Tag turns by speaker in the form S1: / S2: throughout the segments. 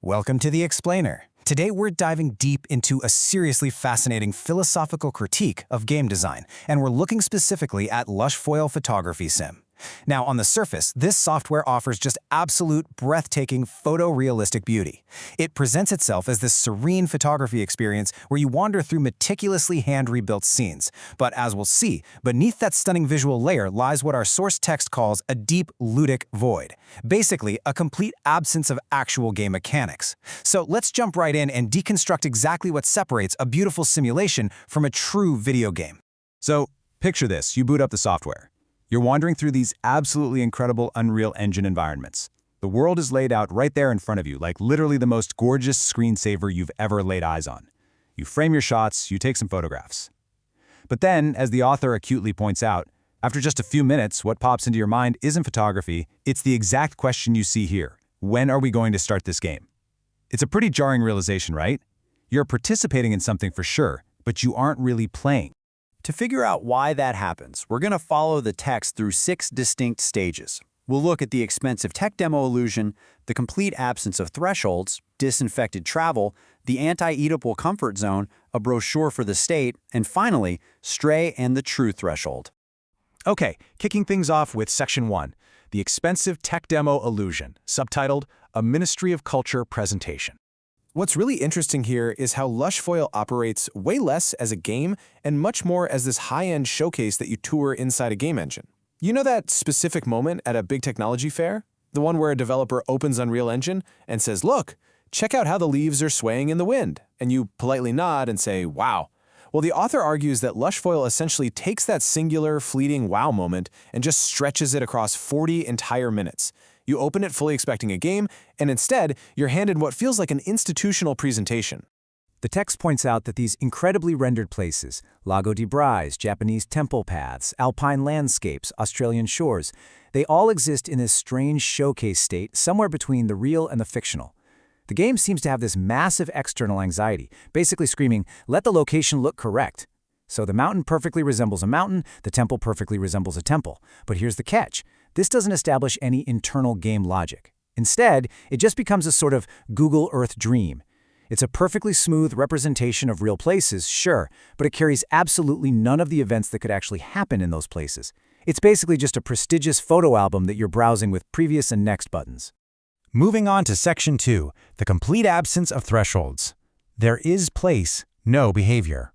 S1: Welcome to The Explainer. Today we're diving deep into a seriously fascinating philosophical critique of game design, and we're looking specifically at Lush Foil Photography Sim. Now, on the surface, this software offers just absolute, breathtaking, photorealistic beauty. It presents itself as this serene photography experience where you wander through meticulously hand-rebuilt scenes. But as we'll see, beneath that stunning visual layer lies what our source text calls a deep, ludic void. Basically, a complete absence of actual game mechanics. So let's jump right in and deconstruct exactly what separates a beautiful simulation from a true video game.
S2: So, picture this. You boot up the software. You're wandering through these absolutely incredible Unreal Engine environments. The world is laid out right there in front of you, like literally the most gorgeous screensaver you've ever laid eyes on. You frame your shots, you take some photographs. But then, as the author acutely points out, after just a few minutes, what pops into your mind isn't photography, it's the exact question you see here. When are we going to start this game? It's a pretty jarring realization, right? You're participating in something for sure, but you aren't really playing.
S3: To figure out why that happens, we're going to follow the text through 6 distinct stages. We'll look at the expensive tech demo illusion, the complete absence of thresholds, disinfected travel, the anti-eatable comfort zone, a brochure for the state, and finally, Stray and the true threshold.
S2: Okay, kicking things off with Section 1, the expensive tech demo illusion, subtitled A Ministry of Culture Presentation.
S4: What's really interesting here is how Lush Foil operates way less as a game and much more as this high-end showcase that you tour inside a game engine. You know that specific moment at a big technology fair? The one where a developer opens Unreal Engine and says, "Look, check out how the leaves are swaying in the wind," and you politely nod and say, "Wow." Well, the author argues that Lush Foil essentially takes that singular, fleeting wow moment and just stretches it across 40 entire minutes. You open it fully expecting a game, and instead, you're handed what feels like an institutional presentation.
S1: The text points out that these incredibly rendered places, Lago di Brais, Japanese temple paths, alpine landscapes, Australian shores, they all exist in this strange showcase state somewhere between the real and the fictional. The game seems to have this massive external anxiety, basically screaming, "Let the location look correct." So the mountain perfectly resembles a mountain, the temple perfectly resembles a temple. But here's the catch. This doesn't establish any internal game logic. Instead, it just becomes a sort of Google Earth dream. It's a perfectly smooth representation of real places, sure, but it carries absolutely none of the events that could actually happen in those places. It's basically just a prestigious photo album that you're browsing with previous and next buttons.
S2: Moving on to Section 2, the complete absence of thresholds. There is place, no behavior.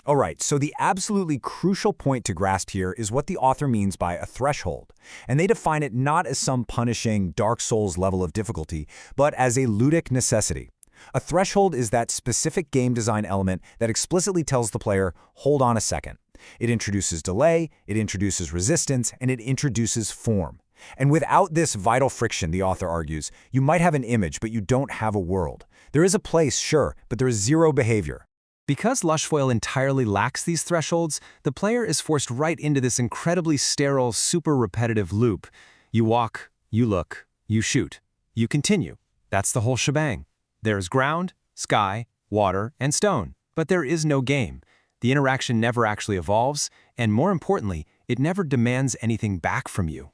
S5: All right, so the absolutely crucial point to grasp here is what the author means by a threshold. And they define it not as some punishing Dark Souls level of difficulty, but as a ludic necessity. A threshold is that specific game design element that explicitly tells the player, hold on a second. It introduces delay, it introduces resistance, and it introduces form. And without this vital friction, the author argues, you might have an image, but you don't have a world. There is a place, sure, but there is zero behavior.
S6: Because Lush Foil entirely lacks these thresholds, the player is forced right into this incredibly sterile, super repetitive loop. You walk, you look, you shoot, you continue. That's the whole shebang. There's ground, sky, water, and stone. But there is no game. The interaction never actually evolves, and more importantly, it never demands anything back from you.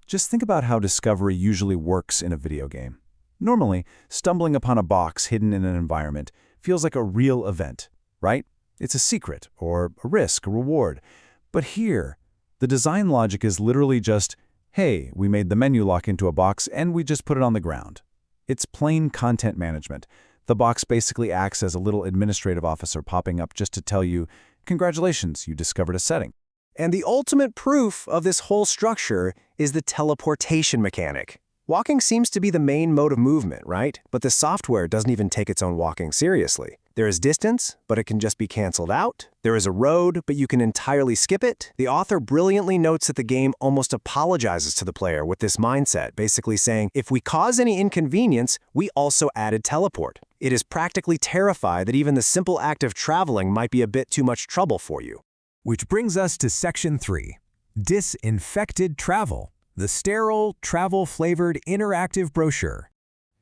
S2: Just think about how discovery usually works in a video game. Normally, stumbling upon a box hidden in an environment feels like a real event, right? It's a secret, or a risk, a reward. But here, the design logic is literally just, hey, we made the menu lock into a box and we just put it on the ground. It's plain content management. The box basically acts as a little administrative officer popping up just to tell you, congratulations, you discovered a setting.
S3: And the ultimate proof of this whole structure is the teleportation mechanic. Walking seems to be the main mode of movement, right? But the software doesn't even take its own walking seriously. There is distance, but it can just be canceled out. There is a road, but you can entirely skip it. The author brilliantly notes that the game almost apologizes to the player with this mindset, basically saying, if we cause any inconvenience, we also added teleport. It is practically terrified that even the simple act of traveling might be a bit too much trouble for you.
S5: Which brings us to Section 3, Disinfected Travel. The sterile, travel-flavored interactive brochure.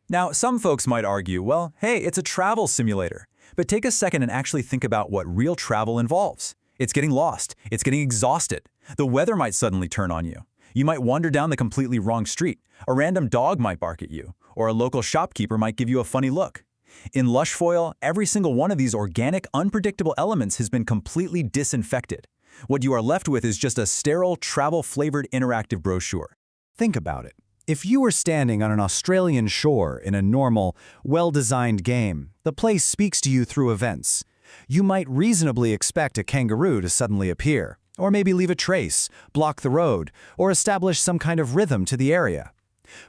S5: Now, some folks might argue, well, hey, it's a travel simulator. But take a second and actually think about what real travel involves. It's getting lost. It's getting exhausted. The weather might suddenly turn on you. You might wander down the completely wrong street. A random dog might bark at you.
S2: or a local shopkeeper might give you a funny look. In Lush Foil, every single one of these organic, unpredictable elements has been completely disinfected. What you are left with is just a sterile, travel-flavored interactive brochure.
S5: Think about it. If you were standing on an Australian shore in a normal, well-designed game, the place speaks to you through events. You might reasonably expect a kangaroo to suddenly appear, or maybe leave a trace, block the road, or establish some kind of rhythm to the area.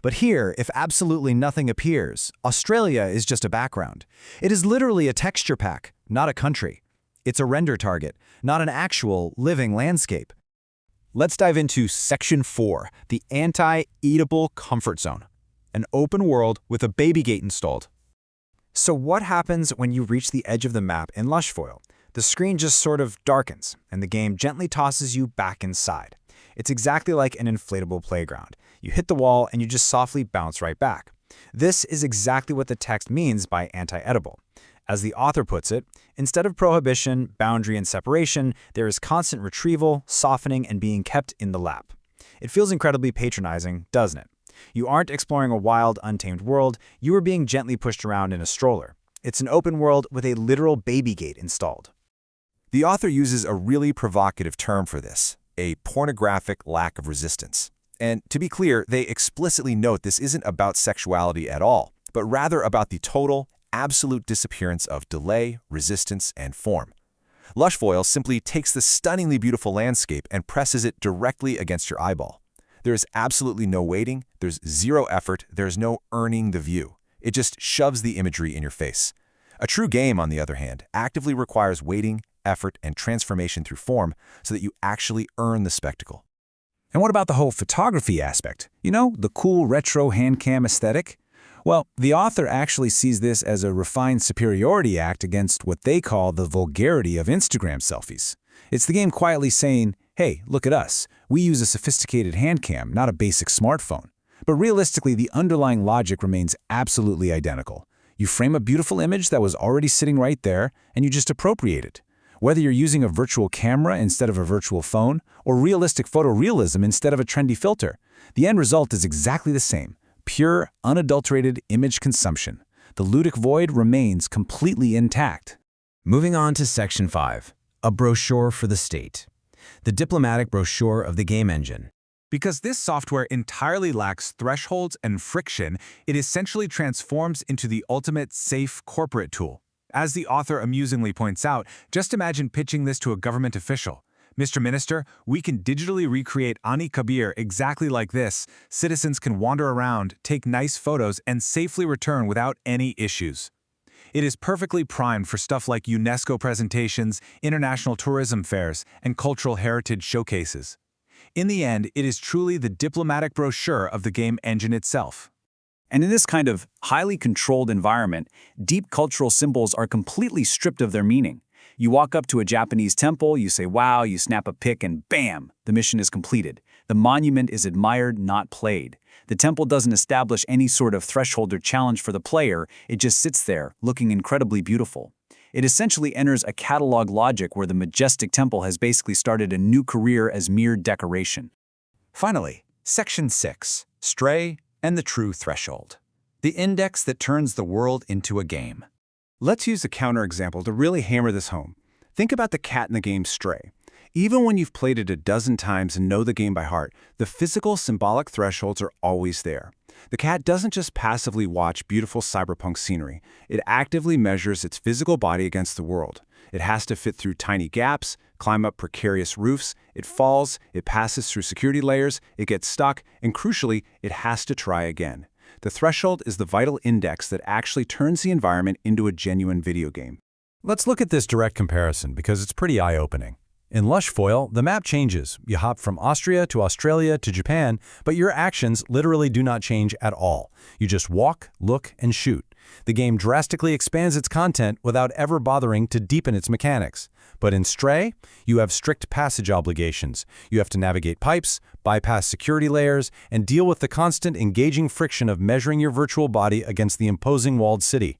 S5: But here, if absolutely nothing appears, Australia is just a background. It is literally a texture pack, not a country. It's a render target, not an actual, living landscape.
S2: Let's dive into Section 4, the Anti-Eatable Comfort Zone. An open world with a baby gate installed.
S5: So what happens when you reach the edge of the map in Lush Foil? The screen just sort of darkens, and the game gently tosses you back inside. It's exactly like an inflatable playground. You hit the wall and you just softly bounce right back. This is exactly what the text means by anti-edible. As the author puts it, instead of prohibition, boundary, and separation, there is constant retrieval, softening, and being kept in the lap. It feels incredibly patronizing, doesn't it? You aren't exploring a wild, untamed world, you are being gently pushed around in a stroller. It's an open world with a literal baby gate installed.
S2: The author uses a really provocative term for this, a pornographic lack of resistance. And to be clear, they explicitly note this isn't about sexuality at all, but rather about the total, absolute disappearance of delay, resistance, and form. Lush Foil simply takes the stunningly beautiful landscape and presses it directly against your eyeball. There is absolutely no waiting, there's zero effort, there's no earning the view. It just shoves the imagery in your face. A true game, on the other hand, actively requires waiting, effort, and transformation through form so that you actually earn the spectacle.
S1: And what about the whole photography aspect? You know, the cool retro hand cam aesthetic? Well, the author actually sees this as a refined superiority act against what they call the vulgarity of Instagram selfies. It's the game quietly saying, hey, look at us. We use a sophisticated hand cam, not a basic smartphone. But realistically, the underlying logic remains absolutely identical. You frame a beautiful image that was already sitting right there, and you just appropriate it. Whether you're using a virtual camera instead of a virtual phone, or realistic photorealism instead of a trendy filter, the end result is exactly the same. Pure, unadulterated image consumption. The ludic void remains completely intact.
S6: Moving on to Section 5, a brochure for the state. The diplomatic brochure of the game engine.
S2: Because this software entirely lacks thresholds and friction, it essentially transforms into the ultimate safe corporate tool. As the author amusingly points out, just imagine pitching this to a government official. Mr. Minister, we can digitally recreate Ani Kabir exactly like this. Citizens can wander around, take nice photos, and safely return without any issues. It is perfectly primed for stuff like UNESCO presentations, international tourism fairs, and cultural heritage showcases. In the end, it is truly the diplomatic brochure of the game engine itself.
S1: And in this kind of highly controlled environment, deep cultural symbols are completely stripped of their meaning. You walk up to a Japanese temple, you say wow, you snap a pic, and bam, the mission is completed. The monument is admired, not played. The temple doesn't establish any sort of threshold or challenge for the player, it just sits there, looking incredibly beautiful. It essentially enters a catalog logic where the majestic temple has basically started a new career as mere decoration.
S5: Finally, Section 6, Stray and the True Threshold. The index that turns the world into a game. Let's use a counterexample to really hammer this home. Think about the cat in the game Stray. Even when you've played it a dozen times and know the game by heart, the physical symbolic thresholds are always there. The cat doesn't just passively watch beautiful cyberpunk scenery. It actively measures its physical body against the world. It has to fit through tiny gaps, climb up precarious roofs, it falls, it passes through security layers, it gets stuck, and crucially, it has to try again. The threshold is the vital index that actually turns the environment into a genuine video game.
S2: Let's look at this direct comparison because it's pretty eye-opening. In Lush Foil, the map changes. You hop from Austria to Australia to Japan, but your actions literally do not change at all. You just walk, look, and shoot. The game drastically expands its content without ever bothering to deepen its mechanics. But in Stray, you have strict passage obligations. You have to navigate pipes, bypass security layers, and deal with the constant engaging friction of measuring your virtual body against the imposing walled city.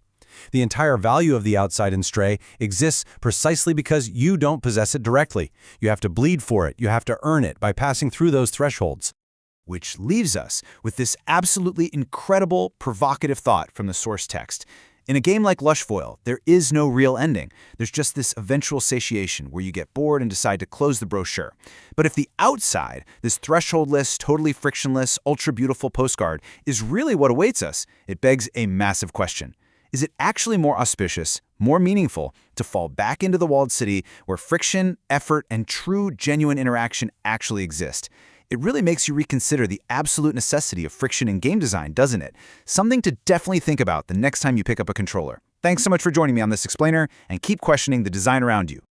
S2: The entire value of the outside in Stray exists precisely because you don't possess it directly. You have to bleed for it, you have to earn it by passing through those thresholds. Which leaves us with this absolutely incredible, provocative thought from the source text. In a game like Lushfoil, there is no real ending. There's just this eventual satiation where you get bored and decide to close the brochure. But if the outside, this thresholdless, totally frictionless, ultra-beautiful postcard, is really what awaits us, it begs a massive question. Is it actually more auspicious, more meaningful, to fall back into the walled city where friction, effort, and true, genuine interaction actually exist? It really makes you reconsider the absolute necessity of friction in game design, doesn't it? Something to definitely think about the next time you pick up a controller. Thanks so much for joining me on this explainer, and keep questioning the design around you.